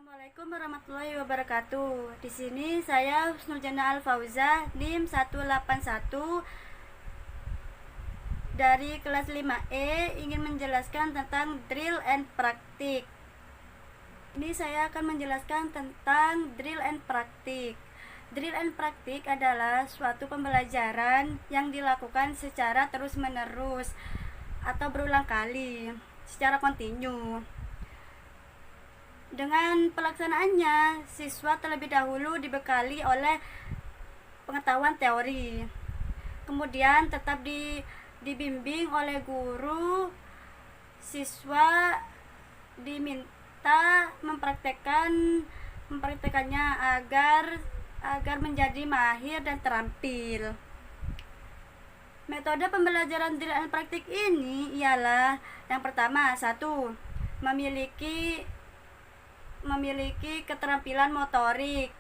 Assalamualaikum warahmatullahi wabarakatuh. Di sini saya Husnul Jannah Al-Fauza, NIM 181 dari kelas 5E ingin menjelaskan tentang drill and praktik. Ini saya akan menjelaskan tentang drill and praktik. Drill and praktik adalah suatu pembelajaran yang dilakukan secara terus-menerus atau berulang kali secara kontinu. Dengan pelaksanaannya, siswa terlebih dahulu dibekali oleh pengetahuan teori. Kemudian tetap dibimbing oleh guru. Siswa diminta mempraktekannya agar menjadi mahir dan terampil. Metode pembelajaran drill and praktik ini ialah yang pertama, satu, memiliki keterampilan motorik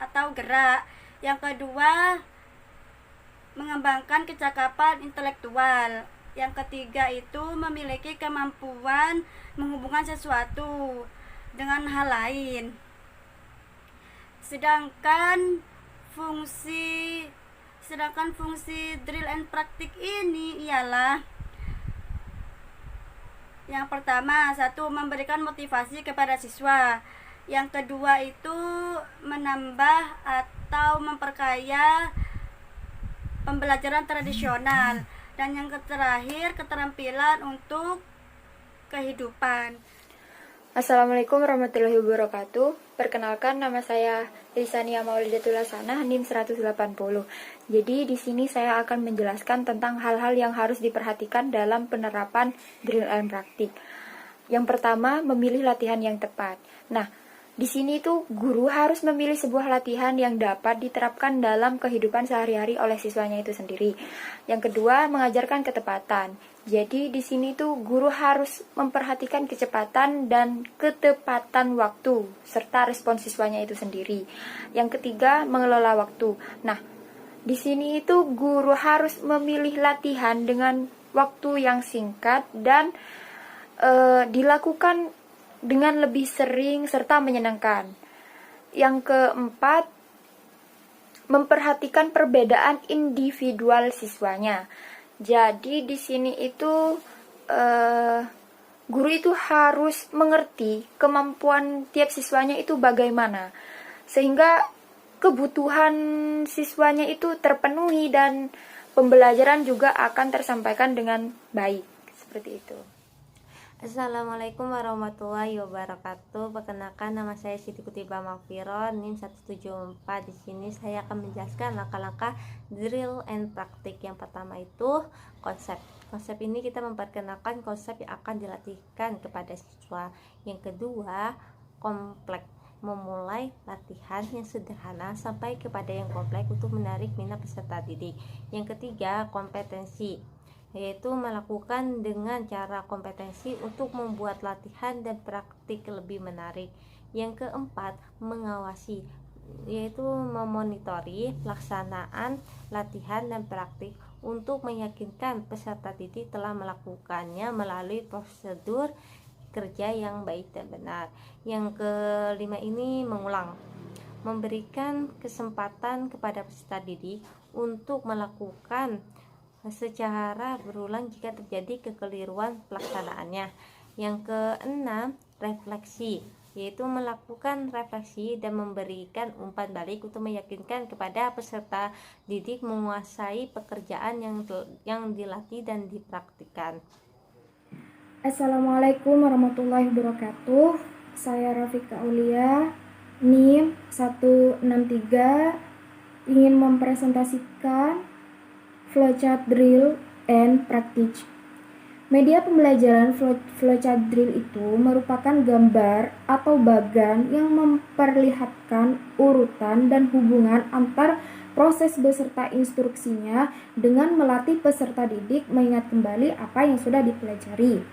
atau gerak. Yang kedua, mengembangkan kecakapan intelektual. Yang ketiga itu memiliki kemampuan menghubungkan sesuatu dengan hal lain. Sedangkan fungsi drill and praktik ini ialah yang pertama, satu, memberikan motivasi kepada siswa. Yang kedua itu menambah atau memperkaya pembelajaran tradisional. Dan yang terakhir, keterampilan untuk kehidupan. Assalamualaikum warahmatullahi wabarakatuh. Perkenalkan, nama saya Lisania Maulidatul Hasanah, NIM 180. Jadi di sini saya akan menjelaskan tentang hal-hal yang harus diperhatikan dalam penerapan drill and praktik. Yang pertama, memilih latihan yang tepat. Nah, di sini tuh guru harus memilih sebuah latihan yang dapat diterapkan dalam kehidupan sehari-hari oleh siswanya itu sendiri. Yang kedua, mengajarkan ketepatan. Jadi di sini tuh guru harus memperhatikan kecepatan dan ketepatan waktu serta respon siswanya itu sendiri. Yang ketiga, mengelola waktu. Nah, di sini itu guru harus memilih latihan dengan waktu yang singkat dan dilakukan dengan lebih sering serta menyenangkan. Yang keempat, memperhatikan perbedaan individual siswanya. Jadi di sini itu guru itu harus mengerti kemampuan tiap siswanya itu bagaimana, sehingga kebutuhan siswanya itu terpenuhi dan pembelajaran juga akan tersampaikan dengan baik. Seperti itu. Assalamualaikum warahmatullahi wabarakatuh. Perkenalkan, nama saya Siti Kutibah Magfirah, NIM 174. Di sini saya akan menjelaskan langkah-langkah drill and praktik. Yang pertama itu konsep. Konsep ini kita memperkenalkan konsep yang akan dilatihkan kepada siswa. Yang kedua, kompleks. Memulai latihan yang sederhana sampai kepada yang kompleks untuk menarik minat peserta didik. Yang ketiga, kompetensi, yaitu melakukan dengan cara kompetensi untuk membuat latihan dan praktik lebih menarik. Yang keempat, mengawasi, yaitu memonitori pelaksanaan latihan dan praktik untuk meyakinkan peserta didik telah melakukannya melalui prosedur kerja yang baik dan benar. Yang kelima ini mengulang, memberikan kesempatan kepada peserta didik untuk melakukan secara berulang jika terjadi kekeliruan pelaksanaannya. Yang keenam, refleksi, yaitu melakukan refleksi dan memberikan umpan balik untuk meyakinkan kepada peserta didik menguasai pekerjaan yang dilatih dan dipraktikkan. Assalamualaikum warahmatullahi wabarakatuh. Saya Rafika Aulia, NIM 163, ingin mempresentasikan flowchart drill and practice. Media pembelajaran flowchart drill itu merupakan gambar atau bagan yang memperlihatkan urutan dan hubungan antar proses beserta instruksinya dengan melatih peserta didik mengingat kembali apa yang sudah dipelajari.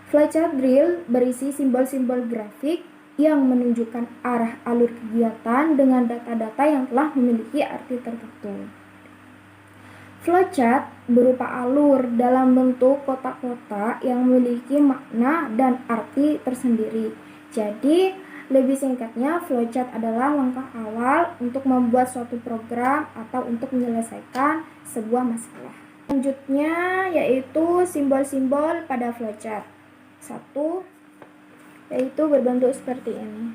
Flowchart drill berisi simbol-simbol grafik yang menunjukkan arah alur kegiatan dengan data-data yang telah memiliki arti tertentu. Flowchart berupa alur dalam bentuk kotak-kotak yang memiliki makna dan arti tersendiri. Jadi Lebih singkatnya, flowchart adalah langkah awal untuk membuat suatu program atau untuk menyelesaikan sebuah masalah. Selanjutnya yaitu simbol-simbol pada flowchart. 1. Yaitu berbentuk seperti ini.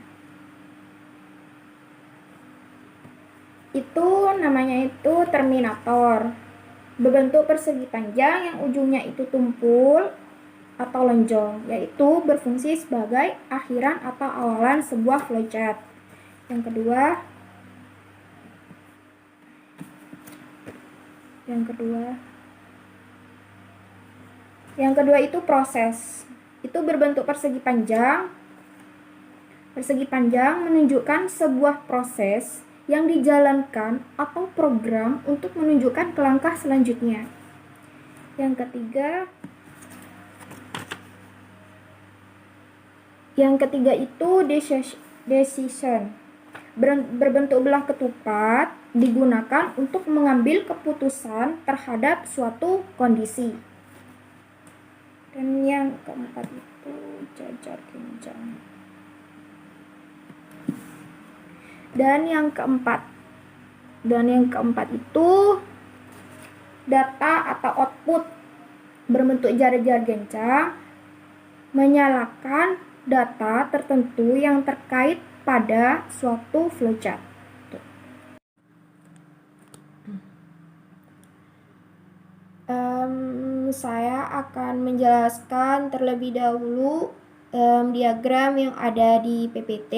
Itu namanya itu terminator. Berbentuk persegi panjang yang ujungnya itu tumpul atau lonjong, yaitu berfungsi sebagai akhiran atau awalan sebuah flowchart. Yang kedua itu proses. Itu berbentuk persegi panjang. Persegi panjang menunjukkan sebuah proses yang dijalankan atau program untuk menunjukkan ke langkah selanjutnya. Yang ketiga itu decision. Berbentuk belah ketupat, digunakan untuk mengambil keputusan terhadap suatu kondisi. Dan yang keempat itu jajar genjang. Dan yang keempat itu data atau output, berbentuk jar-jar gencang, menyalakan data tertentu yang terkait pada suatu flowchart. Saya akan menjelaskan terlebih dahulu diagram yang ada di PPT.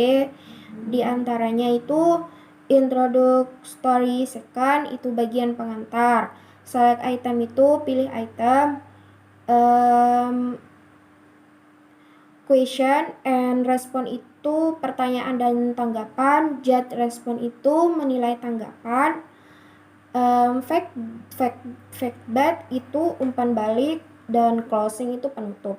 Di antaranya itu introductory second, itu bagian pengantar. Select item itu pilih item. Question and response itu pertanyaan dan tanggapan. Judge response itu menilai tanggapan. Feedback itu umpan balik, dan closing itu penutup.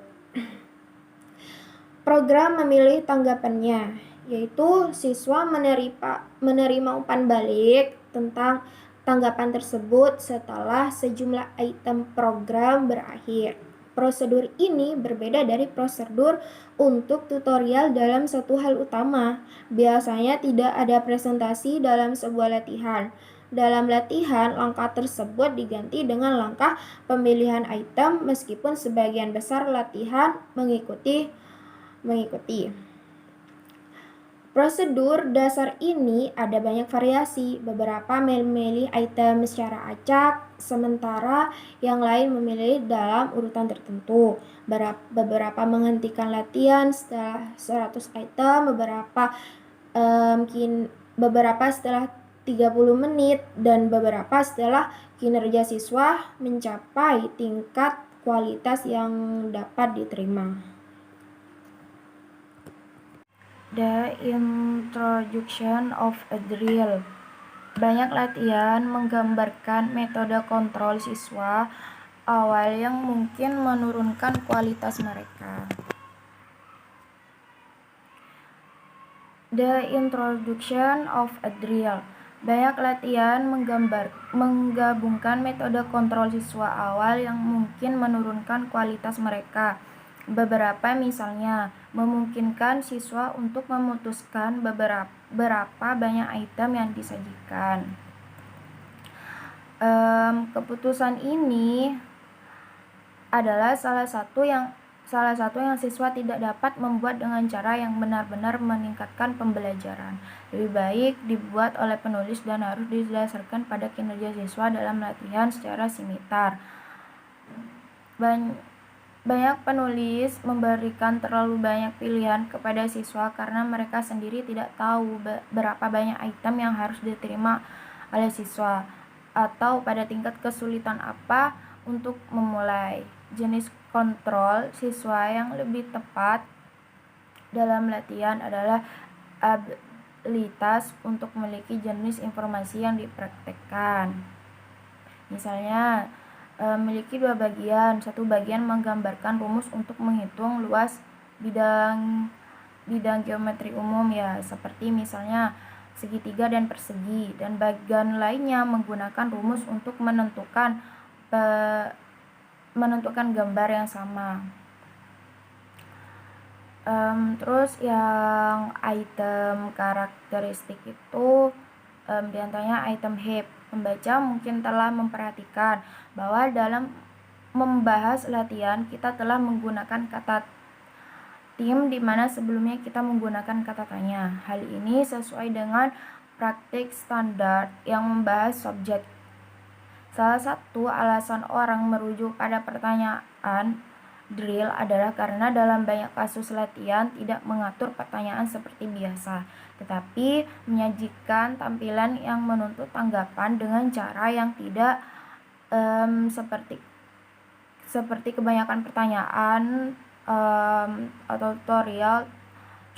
Program memilih tanggapannya, yaitu siswa menerima umpan balik tentang tanggapan tersebut setelah sejumlah item program berakhir. Prosedur ini berbeda dari prosedur untuk tutorial dalam satu hal utama. Biasanya tidak ada presentasi dalam sebuah latihan. Dalam latihan, langkah tersebut diganti dengan langkah pemilihan item, meskipun sebagian besar latihan mengikuti. Prosedur dasar ini ada banyak variasi. Beberapa memilih item secara acak, sementara yang lain memilih dalam urutan tertentu. Beberapa menghentikan latihan setelah 100 item, beberapa setelah 30 menit, dan beberapa setelah kinerja siswa mencapai tingkat kualitas yang dapat diterima. The introduction of a drill. Banyak latihan menggambarkan metode kontrol siswa awal yang mungkin menurunkan kualitas mereka. The introduction of a drill. Banyak latihan menggabungkan metode kontrol siswa awal yang mungkin menurunkan kualitas mereka. Beberapa misalnya memungkinkan siswa untuk memutuskan berapa banyak item yang disajikan. Keputusan ini adalah salah satu yang siswa tidak dapat membuat dengan cara yang benar-benar meningkatkan pembelajaran. Lebih baik dibuat oleh penulis dan harus didasarkan pada kinerja siswa dalam latihan secara simultan. Banyak penulis memberikan terlalu banyak pilihan kepada siswa karena mereka sendiri tidak tahu berapa banyak item yang harus diterima oleh siswa, atau pada tingkat kesulitan apa untuk memulai. Jenis kontrol siswa yang lebih tepat dalam latihan adalah abilitas untuk memiliki jenis informasi yang dipraktekkan. Misalnya, memiliki dua bagian. Satu bagian menggambarkan rumus untuk menghitung luas bidang geometri umum, ya, seperti misalnya segitiga dan persegi, dan bagian lainnya menggunakan rumus untuk menentukan gambar yang sama. Terus yang item karakteristik itu diantaranya item heap. Pembaca mungkin telah memperhatikan bahwa dalam membahas latihan kita telah menggunakan kata tim di mana sebelumnya kita menggunakan kata tanya. Hal ini sesuai dengan praktik standar yang membahas subjek. Salah satu alasan orang merujuk pada pertanyaan drill adalah karena dalam banyak kasus latihan tidak mengatur pertanyaan seperti biasa, tetapi menyajikan tampilan yang menuntut tanggapan dengan cara yang tidak seperti kebanyakan pertanyaan atau tutorial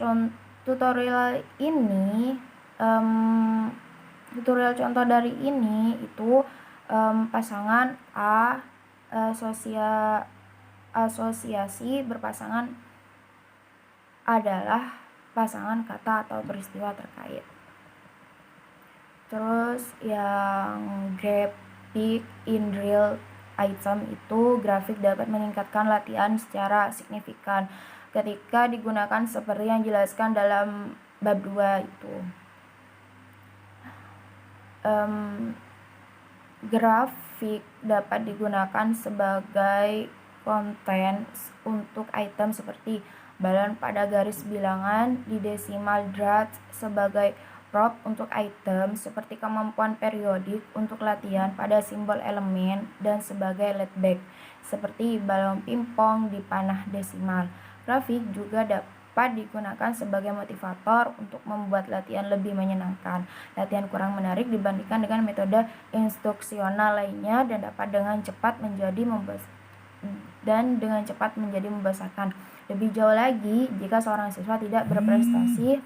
contoh dari ini itu pasangan A asosiasi berpasangan adalah pasangan kata atau peristiwa terkait. Terus yang graphic in drill item itu grafik dapat meningkatkan latihan secara signifikan ketika digunakan seperti yang dijelaskan dalam bab 2 itu. Grafik dapat digunakan sebagai konten untuk item seperti balon pada garis bilangan di desimal drat sebagai prop untuk item seperti kemampuan periodik untuk latihan pada simbol elemen dan sebagai leadback seperti balon pingpong di panah desimal. Grafik juga dapat digunakan sebagai motivator untuk membuat latihan lebih menyenangkan. Latihan kurang menarik dibandingkan dengan metode instruksional lainnya dan dapat dengan cepat menjadi membosankan. Lebih jauh lagi, jika seorang siswa tidak berprestasi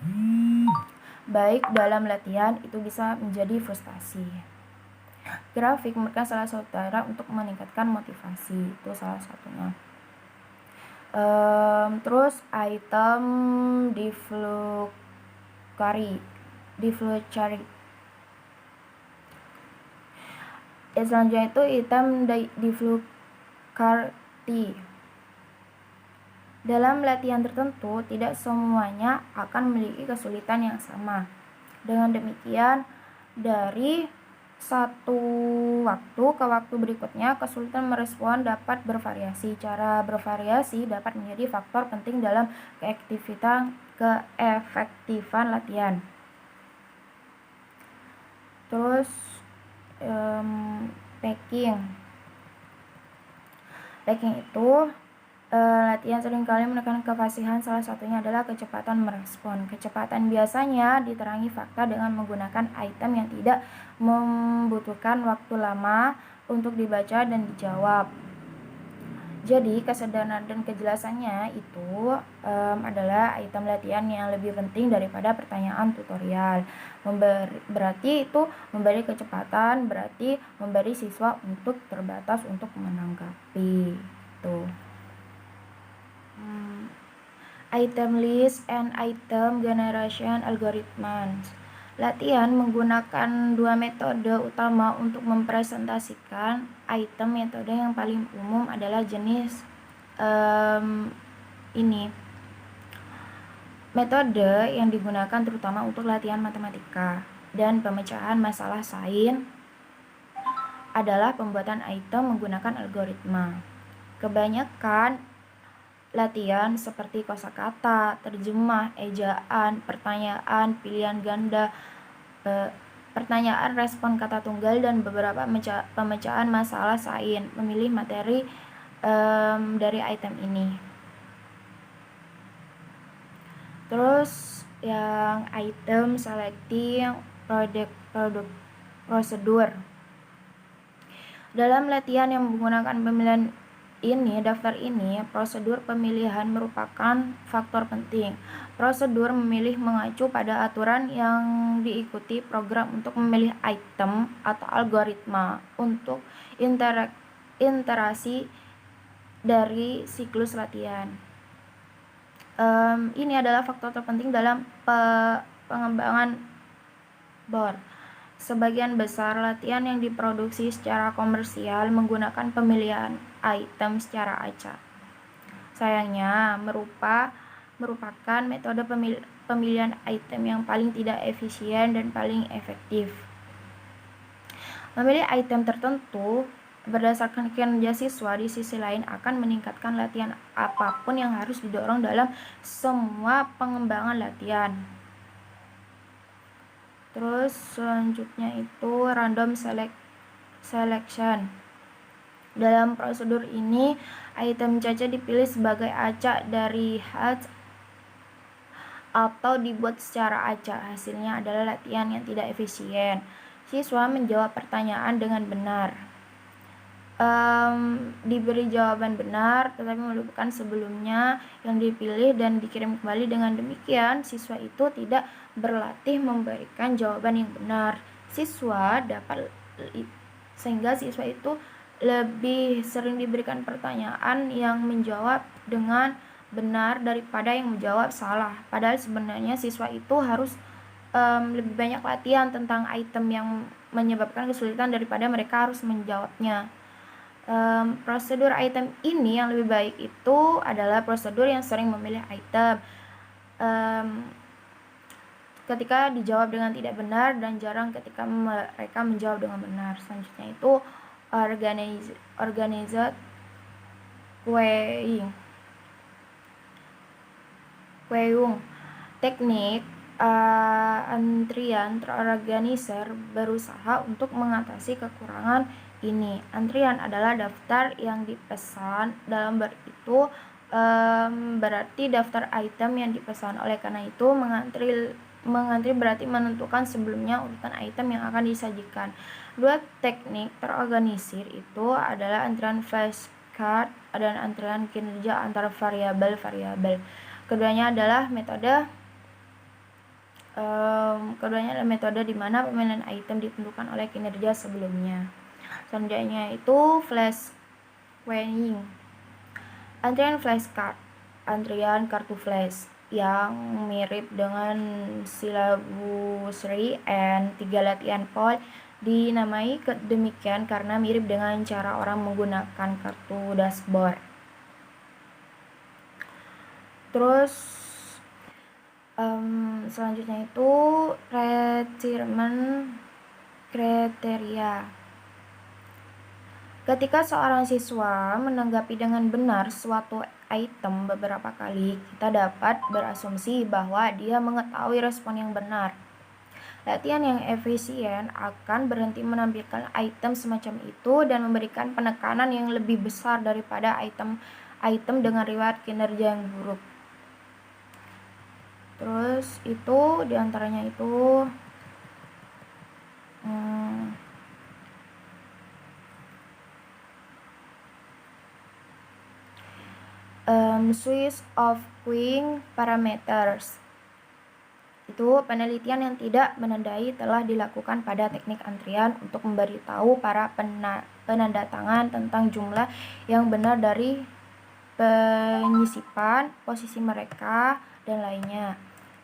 baik dalam latihan, itu bisa menjadi frustasi. Grafik merupakan salah satu cara untuk meningkatkan motivasi, itu salah satunya. Terus item deflucari. Selanjutnya itu item deflucarti. Dalam latihan tertentu, tidak semuanya akan memiliki kesulitan yang sama. Dengan demikian, dari satu waktu ke waktu berikutnya, kesulitan merespon dapat bervariasi. Cara bervariasi dapat menjadi faktor penting dalam keefektifan latihan. Terus packing itu latihan seringkali menekan kefasihan, salah satunya adalah kecepatan merespon. Kecepatan biasanya diterangi fakta dengan menggunakan item yang tidak membutuhkan waktu lama untuk dibaca dan dijawab. Jadi kesederhanaan dan kejelasannya itu adalah item latihan yang lebih penting daripada pertanyaan tutorial. Berarti itu memberi kecepatan, berarti memberi siswa untuk terbatas untuk menanggapi. Tuh. Item list and item generation algorithms. Latihan menggunakan dua metode utama untuk mempresentasikan item. Metode yang paling umum adalah jenis ini. Metode yang digunakan terutama untuk latihan matematika dan pemecahan masalah sains adalah pembuatan item menggunakan algoritma. Kebanyakan latihan seperti kosakata, terjemah, ejaan, pertanyaan, pilihan ganda, pertanyaan respon kata tunggal, dan beberapa pemecahan masalah sains memilih materi dari item ini. Terus yang item selecting prosedur. Dalam latihan yang menggunakan pemilihan daftar ini, prosedur pemilihan merupakan faktor penting. Prosedur memilih mengacu pada aturan yang diikuti program untuk memilih item atau algoritma untuk interaksi dari siklus latihan. Ini adalah faktor terpenting dalam pengembangan BOR. Sebagian besar latihan yang diproduksi secara komersial menggunakan pemilihan item secara acak. Sayangnya, merupakan metode pemilihan item yang paling tidak efisien dan paling efektif. Memilih item tertentu berdasarkan kinerja siswa di sisi lain akan meningkatkan latihan apapun yang harus didorong dalam semua pengembangan latihan. Terus selanjutnya itu random selection. Dalam prosedur ini, item caca dipilih sebagai acak dari hatch atau dibuat secara acak. Hasilnya adalah latihan yang tidak efisien. Siswa menjawab pertanyaan dengan benar. Diberi jawaban benar tetapi melupakan sebelumnya yang dipilih dan dikirim kembali. Dengan demikian, siswa itu tidak berlatih memberikan jawaban yang benar. Sehingga siswa itu lebih sering diberikan pertanyaan yang menjawab dengan benar daripada yang menjawab salah. Padahal sebenarnya siswa itu harus lebih banyak latihan tentang item yang menyebabkan kesulitan daripada mereka harus menjawabnya. Prosedur item ini yang lebih baik itu adalah prosedur yang sering memilih item ketika dijawab dengan tidak benar dan jarang ketika mereka menjawab dengan benar. Selanjutnya itu organized queuing. Teknik antrian terorganisir berusaha untuk mengatasi kekurangan ini. Antrian adalah daftar yang dipesan. Dalam itu berarti daftar item yang dipesan. Oleh karena itu mengantri berarti menentukan sebelumnya urutan item yang akan disajikan. Dua teknik terorganisir itu adalah antrian flashcard dan antrian kinerja antara variabel-variabel. Keduanya adalah metode di mana pemilihan item ditentukan oleh kinerja sebelumnya. Selanjutnya itu flash queuing. Antrian flashcard, antrian kartu flash yang mirip dengan syllabus and 3 latihan poll dinamai demikian karena mirip dengan cara orang menggunakan kartu dashboard. Terus selanjutnya itu retirement kriteria. Ketika seorang siswa menanggapi dengan benar suatu item beberapa kali, kita dapat berasumsi bahwa dia mengetahui respon yang benar. Latihan yang efisien akan berhenti menampilkan item semacam itu dan memberikan penekanan yang lebih besar daripada item dengan riwayat kinerja yang buruk. Terus itu diantaranya itu switch of queuing parameters. Itu penelitian yang tidak menandai telah dilakukan pada teknik antrian untuk memberitahu para penandatangan tentang jumlah yang benar dari penyisipan, posisi mereka, dan lainnya.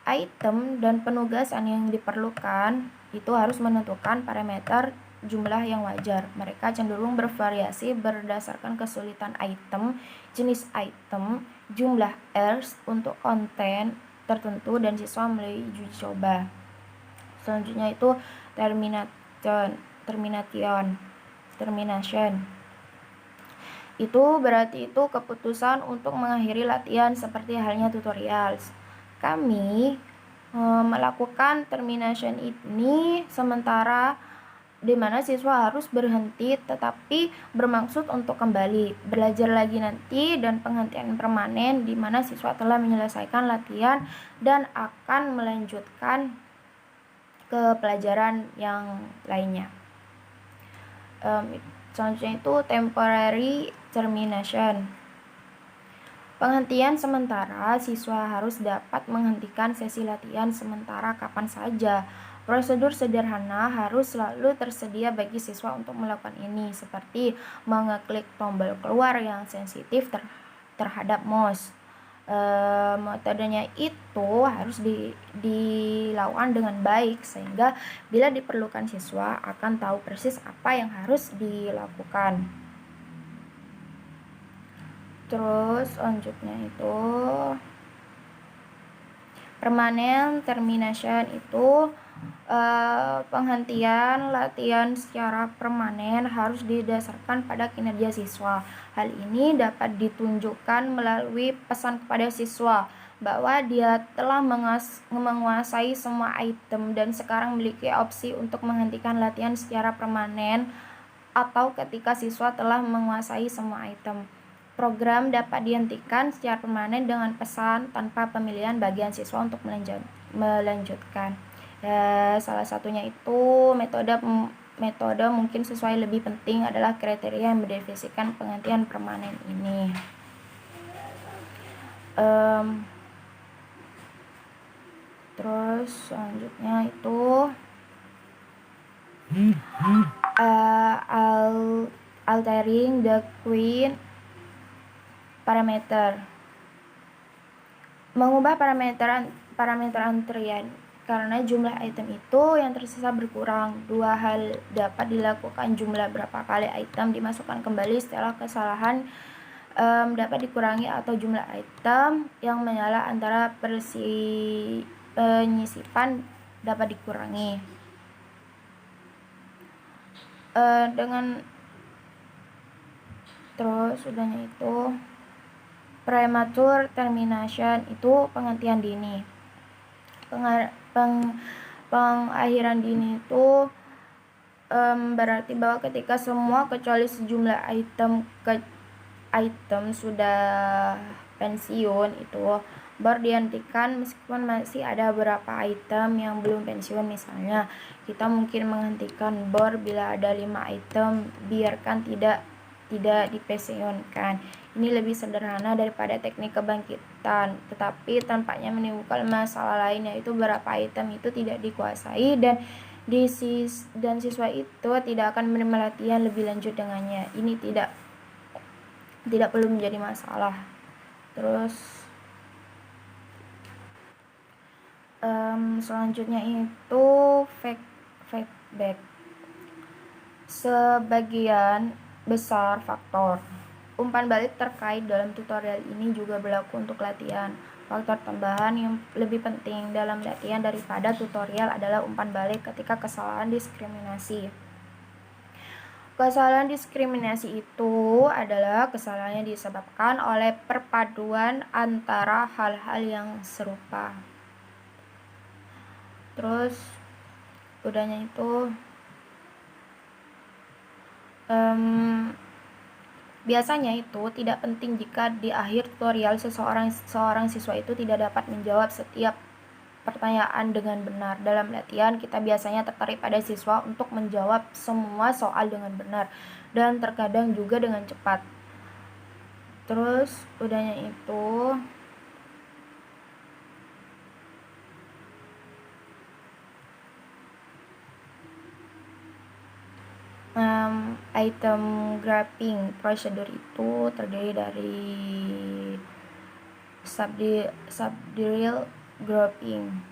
Item dan penugasan yang diperlukan itu harus menentukan parameter jumlah yang wajar. Mereka cenderung bervariasi berdasarkan kesulitan item, jenis item, jumlah errors untuk konten tertentu dan siswa melalui uji coba. Selanjutnya itu termination. Itu berarti itu keputusan untuk mengakhiri latihan seperti halnya tutorial. Kami melakukan termination ini sementara di mana siswa harus berhenti tetapi bermaksud untuk kembali belajar lagi nanti, dan penghentian permanen di mana siswa telah menyelesaikan latihan dan akan melanjutkan ke pelajaran yang lainnya. Selanjutnya itu temporary termination. Penghentian sementara, siswa harus dapat menghentikan sesi latihan sementara kapan saja. Prosedur sederhana harus selalu tersedia bagi siswa untuk melakukan ini, seperti mengeklik tombol keluar yang sensitif terhadap mouse. Metodenya itu harus dilakukan dengan baik sehingga bila diperlukan siswa akan tahu persis apa yang harus dilakukan. Terus selanjutnya itu Permanent termination itu penghentian latihan secara permanen harus didasarkan pada kinerja siswa. Hal ini dapat ditunjukkan melalui pesan kepada siswa bahwa dia telah menguasai semua item dan sekarang memiliki opsi untuk menghentikan latihan secara permanen, atau ketika siswa telah menguasai semua item. Program dapat dihentikan secara permanen dengan pesan tanpa pemilihan bagian siswa untuk melanjutkan. Salah satunya itu metode mungkin sesuai lebih penting adalah kriteria yang mendefinisikan penghentian permanen ini. Terus selanjutnya itu altering the queen parameter, mengubah parameter antrian karena jumlah item itu yang tersisa berkurang. Dua hal dapat dilakukan: jumlah berapa kali item dimasukkan kembali setelah kesalahan dapat dikurangi, atau jumlah item yang menyala antara penyisipan dapat dikurangi. Terus udahnya itu premature termination itu penghentian dini. Pengakhiran dini itu berarti bahwa ketika semua kecuali sejumlah item sudah pensiun itu baru dihentikan, meskipun masih ada beberapa item yang belum pensiun. Misalnya kita mungkin menghentikan bor bila ada 5 item, biarkan tidak dipensiunkan. Ini lebih sederhana daripada teknik kebangkitan, tetapi tampaknya menimbulkan masalah lain, yaitu beberapa item itu tidak dikuasai dan siswa itu tidak akan menerima latihan lebih lanjut dengannya. Ini tidak perlu menjadi masalah. Terus selanjutnya itu feedback. Sebagian besar faktor umpan balik terkait dalam tutorial ini juga berlaku untuk latihan. Faktor tambahan yang lebih penting dalam latihan daripada tutorial adalah umpan balik ketika kesalahan diskriminasi. Kesalahan diskriminasi itu adalah kesalahan yang disebabkan oleh perpaduan antara hal-hal yang serupa. Terus udahnya itu biasanya itu tidak penting jika di akhir tutorial seorang siswa itu tidak dapat menjawab setiap pertanyaan dengan benar. Dalam latihan kita biasanya tertarik pada siswa untuk menjawab semua soal dengan benar dan terkadang juga dengan cepat. Terus udahnya itu item grouping procedure itu terdiri dari subdrill grouping.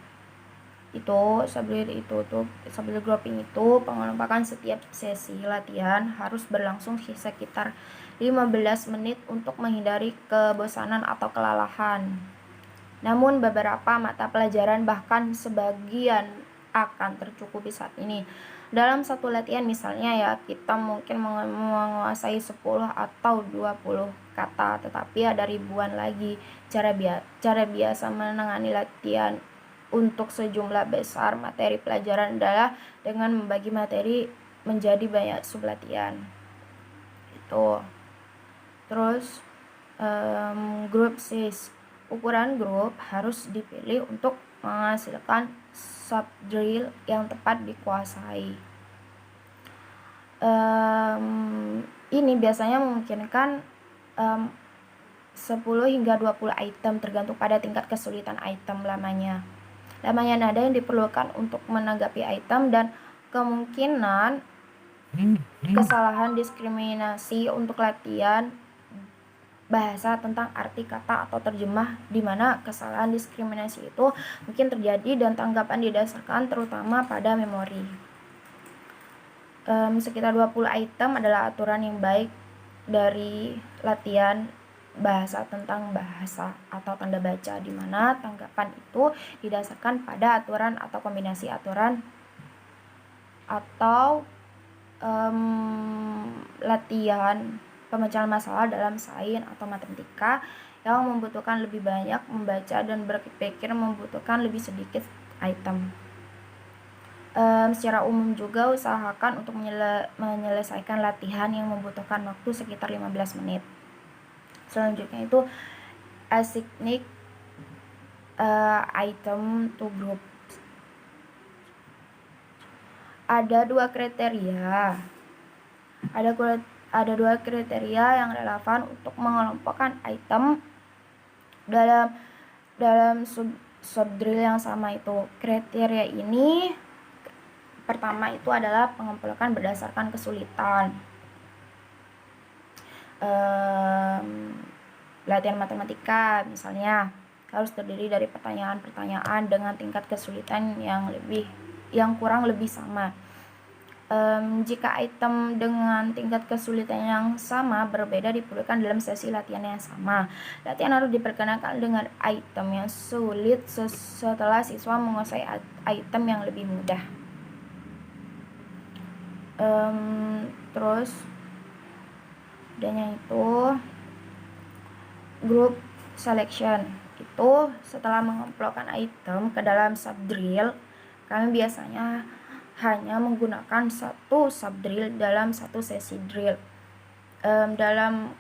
Subdrill grouping itu pengelompokan setiap sesi latihan harus berlangsung sekitar 15 menit untuk menghindari kebosanan atau kelelahan. Namun beberapa mata pelajaran bahkan sebagian akan tercukupi saat ini. Dalam satu latihan misalnya ya, kita mungkin menguasai 10 atau 20 kata, tetapi ada ribuan lagi. Cara biasa menangani latihan untuk sejumlah besar materi pelajaran adalah dengan membagi materi menjadi banyak sub latihan. Itu. Terus group size. Ukuran grup harus dipilih untuk menghasilkan subdrill yang tepat dikuasai. Ini biasanya memungkinkan 10 hingga 20 item tergantung pada tingkat kesulitan item lamanya nada yang diperlukan untuk menanggapi item, dan kemungkinan kesalahan diskriminasi untuk latihan bahasa tentang arti kata atau terjemah, di mana kesalahan diskriminasi itu mungkin terjadi dan tanggapan didasarkan terutama pada memori. Sekitar 20 item adalah aturan yang baik dari latihan bahasa tentang bahasa atau tanda baca, di mana tanggapan itu didasarkan pada aturan atau kombinasi aturan atau latihan pemecahan masalah dalam sains atau matematika yang membutuhkan lebih banyak membaca dan berpikir membutuhkan lebih sedikit item. Secara umum juga usahakan untuk menyelesaikan latihan yang membutuhkan waktu sekitar 15 menit. Selanjutnya itu assign item to group. Ada dua kriteria yang relevan untuk mengelompokkan item dalam subdrill yang sama itu. Kriteria ini pertama itu adalah pengumpulan berdasarkan kesulitan. Latihan matematika misalnya harus terdiri dari pertanyaan-pertanyaan dengan tingkat kesulitan yang kurang lebih sama. Jika item dengan tingkat kesulitan yang sama berbeda diperlukan dalam sesi latihan yang sama. Latihan harus diperkenalkan dengan item yang sulit setelah siswa menguasai item yang lebih mudah. Terus adanya itu group selection. Itu setelah mengelompokkan item ke dalam subdrill, kami biasanya hanya menggunakan satu subdrill dalam satu sesi drill. Dalam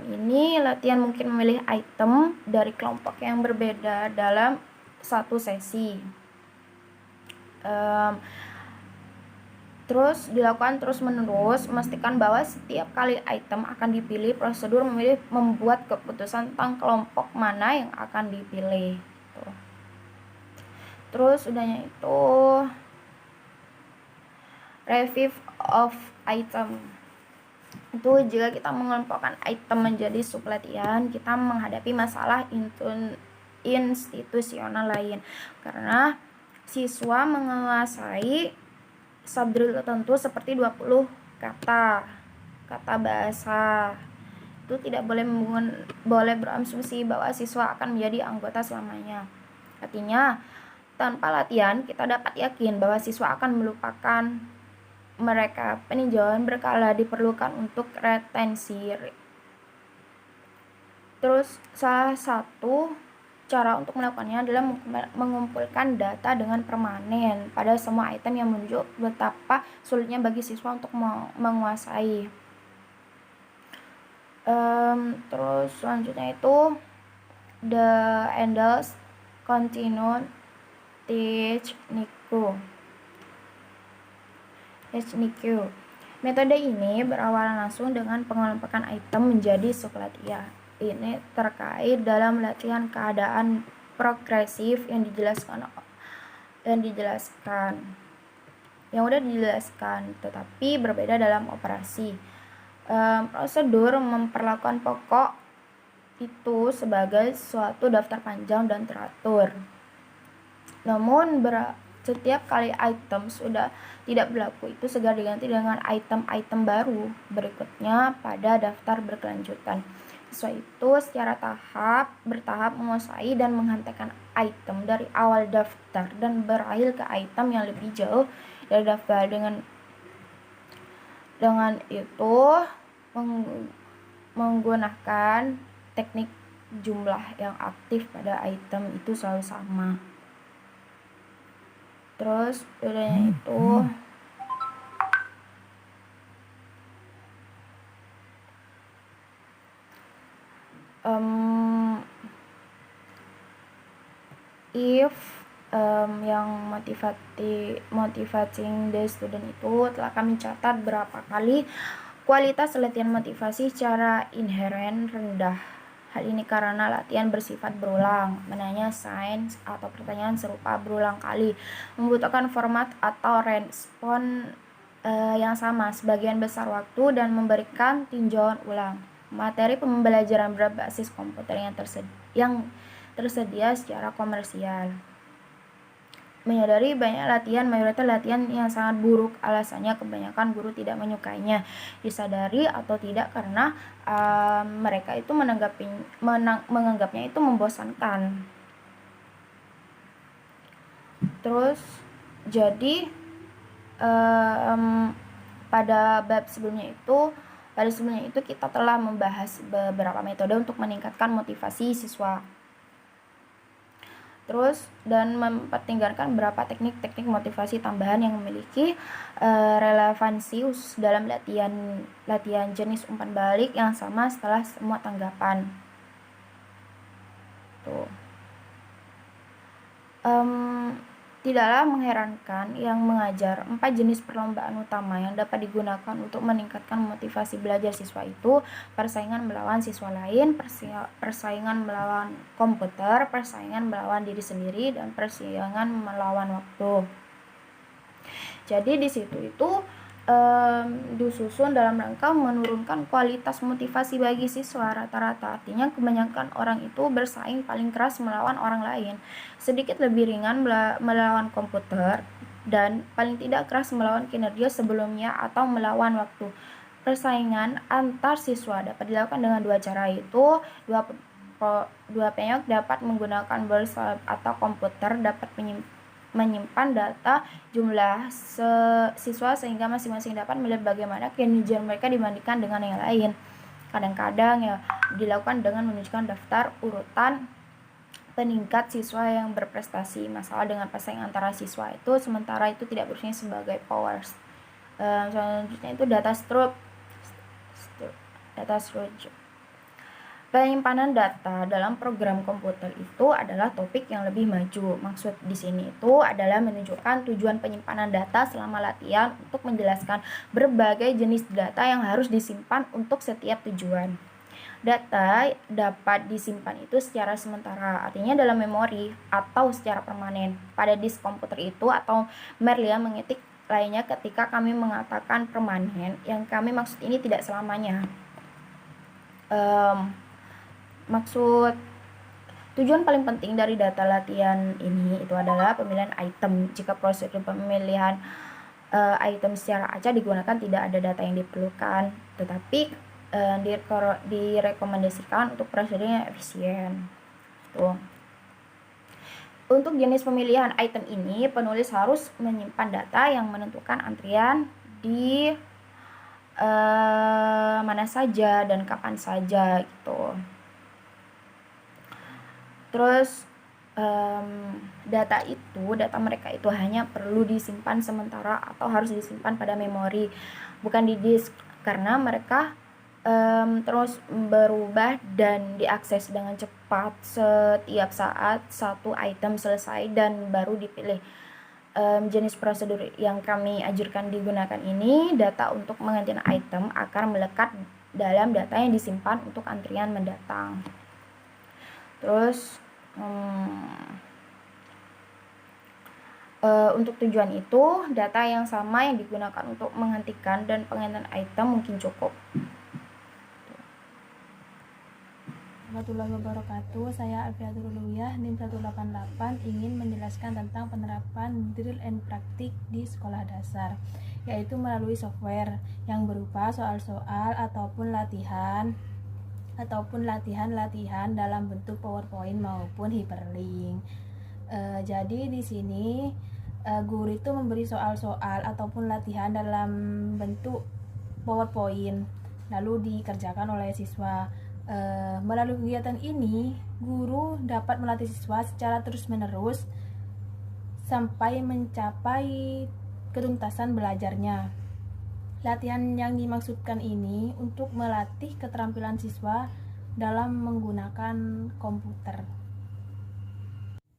ini latihan mungkin memilih item dari kelompok yang berbeda dalam satu sesi. Terus dilakukan terus-menerus, memastikan bahwa setiap kali item akan dipilih, prosedur membuat keputusan tentang kelompok mana yang akan dipilih. Tuh. Terus udahnya itu review of item. Itu jika kita mengelompokkan item menjadi sublatihan, kita menghadapi masalah institusional lain karena siswa menguasai subdrill tertentu seperti 20 kata bahasa. Itu tidak boleh berasumsi bahwa siswa akan menjadi anggota selamanya. Artinya, tanpa latihan kita dapat yakin bahwa siswa akan melupakan mereka. Peninjauan berkala diperlukan untuk retensi. Terus salah satu cara untuk melakukannya adalah mengumpulkan data dengan permanen pada semua item yang menunjuk betapa sulitnya bagi siswa untuk menguasai. Terus selanjutnya itu the Endels Continued Technique. Metode ini berawal langsung dengan pengelompokan item menjadi sublatihan. Ini terkait dalam latihan keadaan progresif yang udah dijelaskan, tetapi berbeda dalam operasi. Prosedur memperlakukan pokok itu sebagai suatu daftar panjang dan teratur. Namun setiap kali item sudah tidak berlaku, itu segera diganti dengan item-item baru berikutnya pada daftar berkelanjutan. Siswa itu secara bertahap menguasai dan menghentikan item dari awal daftar dan berakhir ke item yang lebih jauh dari daftar. Dengan itu menggunakan teknik jumlah yang aktif pada item itu selalu sama. Terus bedanya itu yang motivating the student itu telah kami catat berapa kali kualitas latihan motivasi secara inheren rendah. Hal ini karena latihan bersifat berulang, menanya sains atau pertanyaan serupa berulang kali, membutuhkan format atau respon yang sama sebagian besar waktu dan memberikan tinjauan ulang. Materi pembelajaran berbasis komputer yang tersedia secara komersial. menyadari banyak latihan, mayoritas latihan yang sangat buruk, alasannya kebanyakan guru tidak menyukainya. Disadari atau tidak karena mereka itu menganggapnya itu membosankan. Terus jadi pada sebelumnya itu kita telah membahas beberapa metode untuk meningkatkan motivasi siswa. Terus dan mempertinggalkan beberapa teknik-teknik motivasi tambahan yang memiliki relevansi khusus dalam latihan jenis umpan balik yang sama setelah semua tanggapan. Tuh. Tidaklah mengherankan yang mengajar 4 jenis perlombaan utama yang dapat digunakan untuk meningkatkan motivasi belajar siswa itu persaingan melawan siswa lain, persaingan melawan komputer, persaingan melawan diri sendiri, dan persaingan melawan waktu. Jadi di situ itu disusun dalam rangka menurunkan kualitas motivasi bagi siswa rata-rata. Artinya kebanyakan orang itu bersaing paling keras melawan orang lain, sedikit lebih ringan melawan komputer, dan paling tidak keras melawan kinerja sebelumnya atau melawan waktu. Persaingan antar siswa dapat dilakukan dengan dua cara, yaitu dua penyok dapat menggunakan burst atau komputer dapat menyimpan data jumlah siswa sehingga masing-masing dapat melihat bagaimana kinerja mereka dibandingkan dengan yang lain. Kadang-kadang ya dilakukan dengan menunjukkan daftar urutan peningkat siswa yang berprestasi. Masalah dengan persaingan antara siswa itu sementara itu tidak berfungsi sebagai powers. Selanjutnya itu data structure. Penyimpanan data dalam program komputer itu adalah topik yang lebih maju. Maksud di sini itu adalah menunjukkan tujuan penyimpanan data selama latihan untuk menjelaskan berbagai jenis data yang harus disimpan untuk setiap tujuan. Data dapat disimpan itu secara sementara, artinya dalam memori, atau secara permanen pada disk komputer itu, atau Merlia mengetik lainnya. Ketika kami mengatakan permanen, yang kami maksud ini tidak selamanya. Maksud tujuan paling penting dari data latihan ini itu adalah pemilihan item. Jika prosedur pemilihan item secara acak digunakan, tidak ada data yang diperlukan, tetapi direkomendasikan untuk prosedur yang efisien. Tuh. Untuk jenis pemilihan item ini, penulis harus menyimpan data yang menentukan antrian di mana saja dan kapan saja gitu. Terus data mereka itu hanya perlu disimpan sementara atau harus disimpan pada memori, bukan di disk, karena mereka terus berubah dan diakses dengan cepat setiap saat satu item selesai dan baru dipilih. Jenis prosedur yang kami ajarkan digunakan ini, data untuk menggantikan item akan melekat dalam data yang disimpan untuk antrian mendatang. Terus untuk tujuan itu, data yang sama yang digunakan untuk menghentikan dan penggantian item mungkin cukup. Warahmatullahi wabarakatuh. Saya Alfiatul Uluwiyah, NIM 188, ingin menjelaskan tentang penerapan drill and praktik di sekolah dasar, yaitu melalui software yang berupa soal-soal ataupun latihan dalam bentuk PowerPoint maupun hyperlink. Jadi di sini guru itu memberi soal-soal ataupun latihan dalam bentuk PowerPoint lalu dikerjakan oleh siswa. Melalui kegiatan ini, guru dapat melatih siswa secara terus-menerus sampai mencapai ketuntasan belajarnya. Latihan yang dimaksudkan ini untuk melatih keterampilan siswa dalam menggunakan komputer.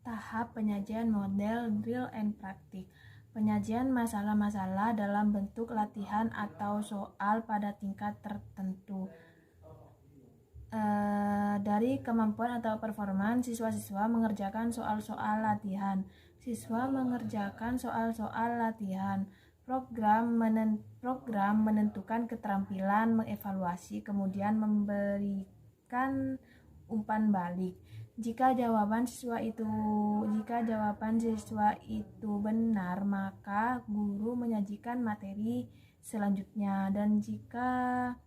Tahap penyajian model drill and praktik. Penyajian masalah-masalah dalam bentuk latihan atau soal pada tingkat tertentu. Dari kemampuan atau performa siswa-siswa mengerjakan soal-soal latihan. Siswa mengerjakan soal-soal latihan. Program menentukan keterampilan, mengevaluasi, kemudian memberikan umpan balik. Jika jawaban siswa itu benar, maka guru menyajikan materi selanjutnya, dan jika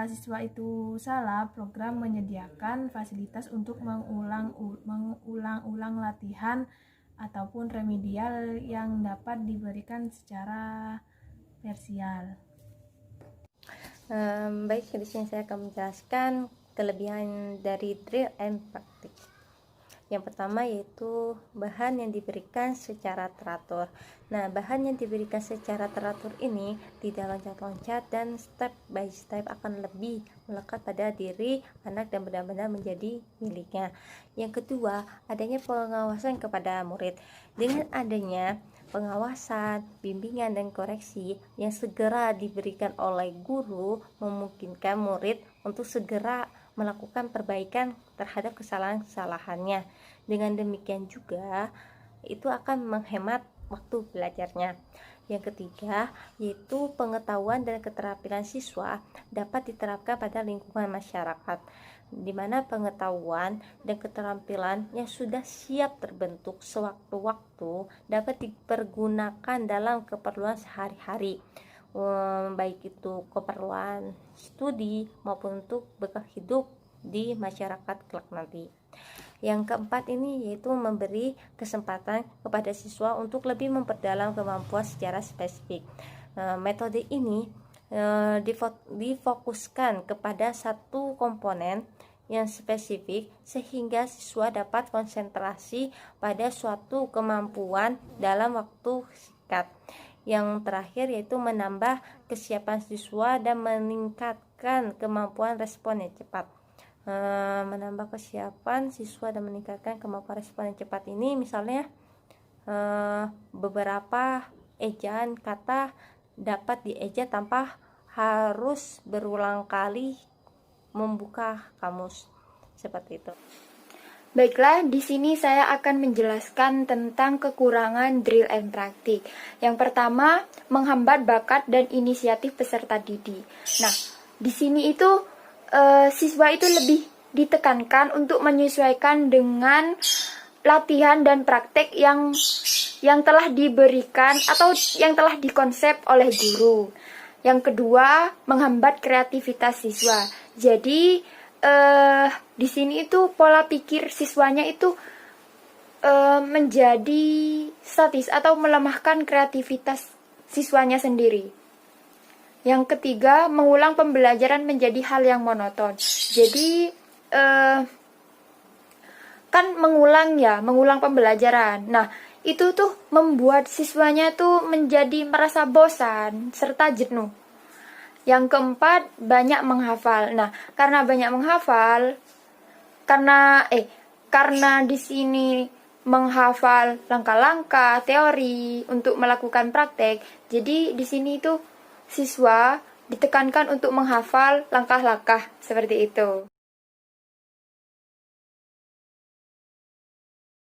siswa itu salah, program menyediakan fasilitas untuk mengulang-ulang latihan ataupun remedial yang dapat diberikan secara parsial. Baik, di sini saya akan menjelaskan kelebihan dari drill and practice. Yang pertama yaitu bahan yang diberikan secara teratur. Nah, bahan yang diberikan secara teratur ini tidak loncat-loncat dan step by step akan lebih melekat pada diri anak dan benar-benar menjadi miliknya. Yang kedua, adanya pengawasan kepada murid. Dengan adanya pengawasan, bimbingan, dan koreksi yang segera diberikan oleh guru memungkinkan murid untuk segera melakukan perbaikan terhadap kesalahan-kesalahannya. Dengan demikian juga itu akan menghemat waktu belajarnya. Yang ketiga yaitu pengetahuan dan keterampilan siswa dapat diterapkan pada lingkungan masyarakat, di mana pengetahuan dan keterampilan yang sudah siap terbentuk sewaktu-waktu dapat dipergunakan dalam keperluan sehari-hari, baik itu keperluan studi maupun untuk bekal hidup di masyarakat kelak nanti. Yang keempat ini yaitu memberi kesempatan kepada siswa untuk lebih memperdalam kemampuan secara spesifik. Metode ini difokuskan kepada satu komponen yang spesifik sehingga siswa dapat konsentrasi pada suatu kemampuan dalam waktu singkat. Yang terakhir yaitu menambah kesiapan siswa dan meningkatkan kemampuan respon yang cepat. Menambah kesiapan siswa dan meningkatkan kemampuan respon yang cepat ini misalnya beberapa ejaan kata dapat dieja tanpa harus berulang kali membuka kamus, seperti itu. Baiklah, di sini saya akan menjelaskan tentang kekurangan drill and practice. Yang pertama, menghambat bakat dan inisiatif peserta didik. Nah, di sini itu siswa itu lebih ditekankan untuk menyesuaikan dengan latihan dan praktek yang telah diberikan atau yang telah dikonsep oleh guru. Yang kedua, menghambat kreativitas siswa. Jadi di sini itu pola pikir siswanya itu menjadi statis atau melemahkan kreativitas siswanya sendiri. Yang ketiga, mengulang pembelajaran menjadi hal yang monoton. Jadi kan mengulang pembelajaran. Nah, itu tuh membuat siswanya tuh menjadi merasa bosan serta jenuh. Yang keempat, banyak menghafal. Nah, karena banyak menghafal, karena di sini menghafal langkah-langkah teori untuk melakukan praktek. Jadi di sini itu siswa ditekankan untuk menghafal langkah-langkah seperti itu.